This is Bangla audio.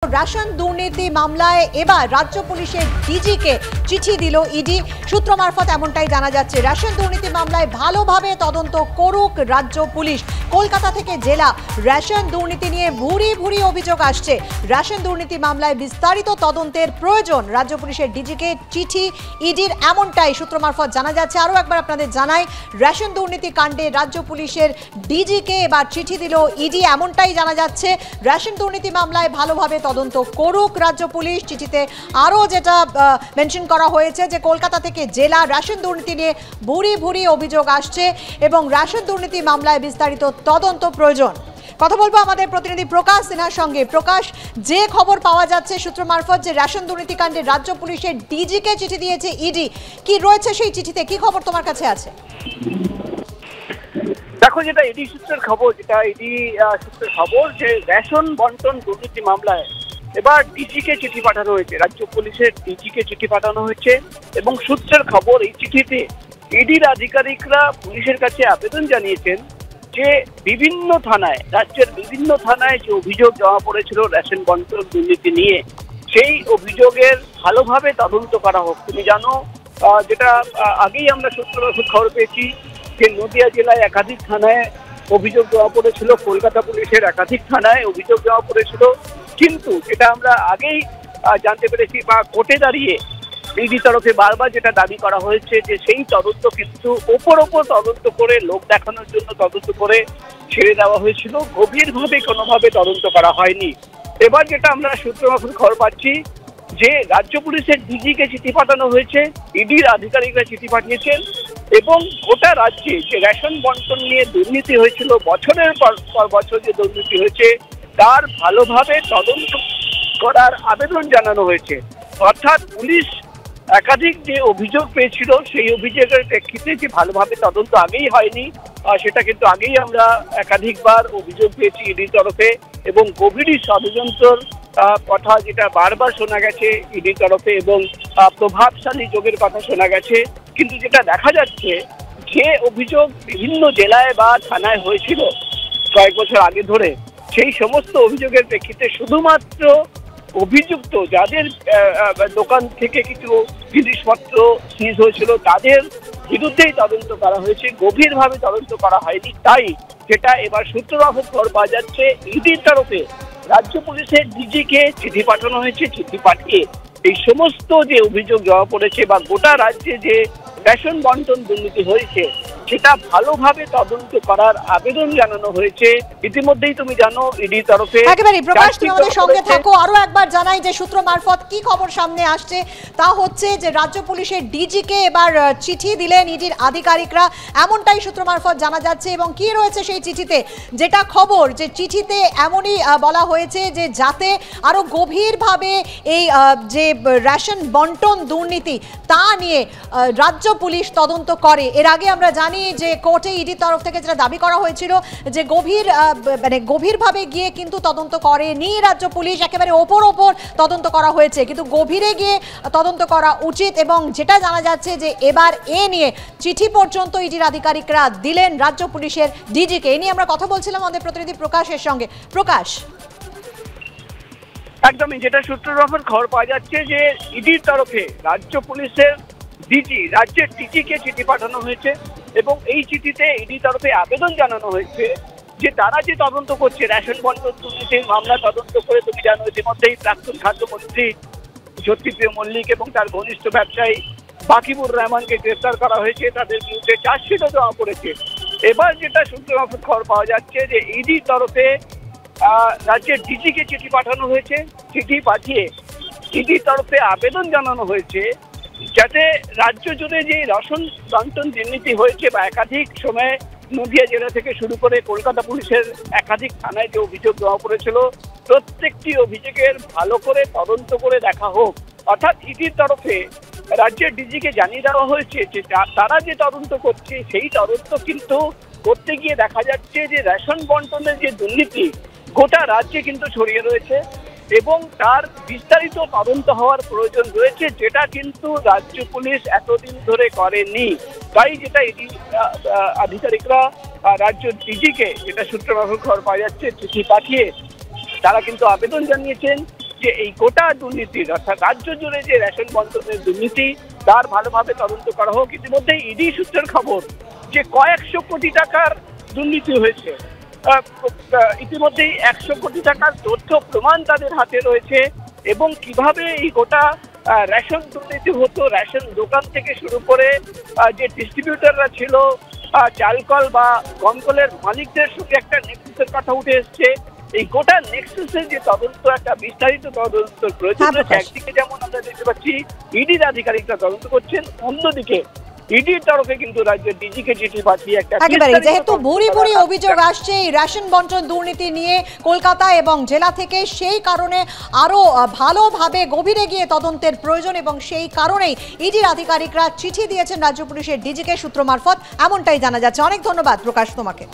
রেশন দুর্নীতি মামলায় এবার রাজ্য পুলিশের ডিজিকে চিঠি দিল ইডি। সূত্র মারফত এমনটাই জানা যাচ্ছে, রেশন দুর্নীতি মামলায় ভালোভাবে তদন্ত করুক রাজ্য পুলিশ। কলকাতা থেকে জেলা রেশন দুর্নীতি নিয়ে ভুরি ভুরি অভিযোগ আসছে। রেশন দুর্নীতি মামলায় বিস্তারিত তদন্তের প্রয়োজন, রাজ্য পুলিশের ডিজিকে চিঠি ইডির, এমনটাই সূত্র মারফত জানা যাচ্ছে। আরও একবার আপনাদের জানাই, রেশন দুর্নীতি কাণ্ডে রাজ্য পুলিশের ডিজিকে এবার চিঠি দিল ইডি, এমনটাই জানা যাচ্ছে। রেশন দুর্নীতি মামলায় ভালোভাবে তদন্ত করুক রাজ্য পুলিশ। চিঠিতে আরও যেটা মেনশন করা হয়েছে যে কলকাতা থেকে জেলা রেশন দুর্নীতি নিয়ে ভুরি ভুরি অভিযোগ আসছে এবং রেশন দুর্নীতি মামলায় বিস্তারিত তদন্ত প্রয়োজন। কথা বলবো আমাদের প্রতিনিধি প্রকাশ সিনহার সঙ্গে। প্রকাশ, যে খবর পাওয়া যাচ্ছে সূত্র মারফত যে রেশন দুর্নীতি কাণ্ডে রাজ্য পুলিশের ডিজিকে চিঠি দিয়েছে ইডি, কি রয়েছে সেই চিঠিতে, কি খবর তোমার কাছে আছে? দেখো, যেটা ইডি সূত্রের খবর, যে রেশন বন্টন দুর্নীতি মামলায় এবার ডিজিকে চিঠি পাঠানো হয়েছে, রাজ্য পুলিশের ডিজিকে চিঠি পাঠানো হয়েছে। এবং সূত্রের খবর, এই চিঠিতে ইডির আধিকারিকরা পুলিশের কাছে আবেদন জানিয়েছেন যে বিভিন্ন থানায়, রাজ্যের বিভিন্ন থানায় যে অভিযোগ জমা পড়েছিল রেশন বন্টন দুর্নীতি নিয়ে, সেই অভিযোগের ভালোভাবে তদন্ত করা হোক। তুমি জানো, যেটা আগেই আমরা সূত্র খবর পেয়েছি যে নদিয়া জেলায় একাধিক থানায় অভিযোগ জমা পড়েছিল, কলকাতা পুলিশের একাধিক থানায় অভিযোগ জমা পড়েছিল। কিন্তু যেটা আমরা আগেই জানতে পেরেছি বা কোর্টে দাঁড়িয়ে ইডি তরফে বারবার যেটা দাবি করা হয়েছে যে সেই তদন্ত কিন্তু ওপর তদন্ত করে, লোক দেখানোর জন্য তদন্ত করে ছেড়ে দেওয়া হয়েছিল, গভীরভাবে কোনোভাবে তদন্ত করা হয়নি। এবার যেটা আমরা সূত্র মারফত খবর পাচ্ছি যে রাজ্য পুলিশের ডিজিকে চিঠি পাঠানো হয়েছে, ইডির আধিকারিকরা চিঠি পাঠিয়েছেন এবং গোটা রাজ্যে যে রেশন বন্টন নিয়ে দুর্নীতি হয়েছিল, বছরের পর বছর যে দুর্নীতি হয়েছে, তার ভালোভাবে তদন্ত করার আবেদন জানানো হয়েছে। অর্থাৎ পুলিশ একাধিক যে অভিযোগ পেয়েছিল, সেই অভিযোগের প্রেক্ষিতে যে ভালোভাবে তদন্ত আগেই হয়নি, সেটা কিন্তু আগেই আমরা একাধিকবার অভিযোগ পেয়েছি ইডির তরফে। এবং গভীর ষড়যন্ত্রের কথা যেটা বারবার শোনা গেছে ইডির তরফে এবং প্রভাবশালী যোগের কথা শোনা গেছে। কিন্তু যেটা দেখা যাচ্ছে, যে অভিযোগ বিভিন্ন জেলায় বা থানায় হয়েছিল কয়েক বছর আগে ধরে, সেই সমস্ত অভিযোগের প্রেক্ষিতে শুধুমাত্র অভিযুক্ত যাদের দোকান থেকে কিছু জিনিসপত্র সিজ হয়েছিল তাদের বিরুদ্ধেই তদন্ত করা হয়েছে, গভীরভাবে তদন্ত করা হয়নি। তাই যেটা এবার সূত্র মারফত খবর পাওয়া যাচ্ছে, ইডির তরফে রাজ্য পুলিশের ডিজিকে চিঠি পাঠানো হয়েছে। চিঠি পাঠিয়ে এই সমস্ত যে অভিযোগ জমা পড়েছে বা গোটা রাজ্যে যে রেশন বন্টন দুর্নীতি হয়েছে, সেটা ভালোভাবে তদন্ত করার আবেদন জানানো হয়েছে। ইতিমধ্যেই তুমি জানো ইডি তরফে একেবারে। প্রকাশ, তুমি আমাদের সঙ্গে থাকো। আরো একবার জানাই যে সূত্র মারফত কি খবর সামনে আসছে, তা হচ্ছে যে রাজ্য পুলিশের ডিজিকে এবার চিঠি দিলেন ইডির আধিকারিকরা, এমনটাই সূত্র মারফত জানা যাচ্ছে। এবং কি রয়েছে সেই চিঠিতে, যেটা খবর যে চিঠিতে এমনই বলা হয়েছে যে যাতে আরো গভীরভাবে এই যে রেশন বন্টন দুর্নীতি তা নিয়ে রাজ্য পুলিশ তদন্ত করে। এর আগে আমরা জানি যে কোর্টে ইডির তরফ থেকে যেটা দাবি করা হয়েছিল যে গভীরভাবে গিয়ে কিন্তু তদন্ত করেনি রাজ্য পুলিশ, একেবারে ওপর তদন্ত করা হয়েছে, কিন্তু গভীরে গিয়ে তদন্ত করা উচিত। এবং যেটা জানা যাচ্ছে যে এবার এ নিয়ে চিঠি পর্যন্ত ইডির আধিকারিকরা দিলেন রাজ্য পুলিশের ডিজিকে। এ নিয়ে আমরা কথা বলছিলাম আমাদের প্রতিনিধি প্রকাশের সঙ্গে। প্রকাশ, একদমই, যেটা সূত্র মারফত খবর পাওয়া যাচ্ছে যে ইডির তরফে রাজ্য পুলিশের ডিজি, রাজ্যের ডিজিকে চিঠি পাঠানো হয়েছে এবং এই চিঠিতে ইডির তরফে আবেদন জানানো হয়েছে যে তারা যে তদন্ত করছে রেশন বন্টন দুর্নীতির মামলা তদন্ত করে, তুমি জানো ইতিমধ্যেই প্রাক্তন খাদ্যমন্ত্রী জ্যোতিপ্রিয় মল্লিক এবং তার ঘনিষ্ঠ ব্যবসায়ী বাকিবুর রহমানকে গ্রেফতার করা হয়েছে, তাদের বিরুদ্ধে চার্জশিটও দেওয়া পড়েছে। এবার যেটা সূত্র মারফত খবর পাওয়া যাচ্ছে যে ইডির তরফে রাজ্যের ডিজিকে চিঠি পাঠানো হয়েছে। চিঠি পাঠিয়ে ইডির তরফে আবেদন জানানো হয়েছে যাতে রাজ্য জুড়ে যে রেশন বন্টন দুর্নীতি হয়েছে বা একাধিক সময়ে নদিয়া জেলা থেকে শুরু করে কলকাতা পুলিশের একাধিক থানায় যে অভিযোগ জমা পড়েছিল, প্রত্যেকটি অভিযোগের ভালো করে তদন্ত করে দেখা হোক। অর্থাৎ ইডির তরফে রাজ্যের ডিজিকে জানিয়ে দেওয়া হয়েছে যে তারা যে তদন্ত করছে সেই তদন্ত কিন্তু করতে গিয়ে দেখা যাচ্ছে যে রেশন বন্টনের যে দুর্নীতি গোটা রাজ্যে কিন্তু ছড়িয়ে রয়েছে এবং তার বিস্তারিত তদন্ত হওয়ার প্রয়োজন রয়েছে, যেটা কিন্তু রাজ্য পুলিশ এতদিন ধরে করেনি। তাই যেটা ইডি আধিকারিকরা রাজ্য ডিজিকে, যেটা সূত্র মারফত খবর পাওয়া যাচ্ছে, চিঠি পাঠিয়ে তারা কিন্তু আবেদন জানিয়েছেন যে এই গোটা দুর্নীতির অর্থাৎ রাজ্য জুড়ে যে রেশন বন্টনের দুর্নীতি তার ভালোভাবে তদন্ত করা হোক। ইতিমধ্যে ইডি সূত্রের খবর যে কয়েকশো কোটি টাকার দুর্নীতি হয়েছে। ইতিমধ্যেই 100 কোটি টাকার তথ্য প্রমাণ তাদের হাতে রয়েছে এবং কিভাবে এই গোটা রেশন দুর্নীতি হতো, রেশন দোকান থেকে শুরু করে যে ডিস্ট্রিবিউটররা ছিল, চালকল বা গমকলের মালিকদের সঙ্গে একটা নেক্সাসের কথা উঠে এসছে। এই গোটা নেক্সাসের যে তদন্ত, একটা বিস্তারিত তদন্ত প্রয়োজন রয়েছে। একদিকে যেমন আমরা দেখতে পাচ্ছি ইডির আধিকারিকরা তদন্ত করছেন, অন্যদিকে ইডির তরফে কিন্তু রাজ্যের ডিজিকে চিঠি পাঠিয়ে একটা একেবারে যেহেতু ভুরি ভুরি অভিযোগ আসছে এই রেশন বন্টন দুর্নীতি নিয়ে কলকাতা এবং জেলা থেকে, সেই কারণে আরো ভালোভাবে গভীরে গিয়ে তদন্তের প্রয়োজন এবং সেই কারণেই ইডির আধিকারিকরা চিঠি দিয়েছেন রাজ্য পুলিশের ডিজিকে সূত্র মারফত, এমনটাই জানা যাচ্ছে। অনেক ধন্যবাদ প্রকাশ তোমাকে।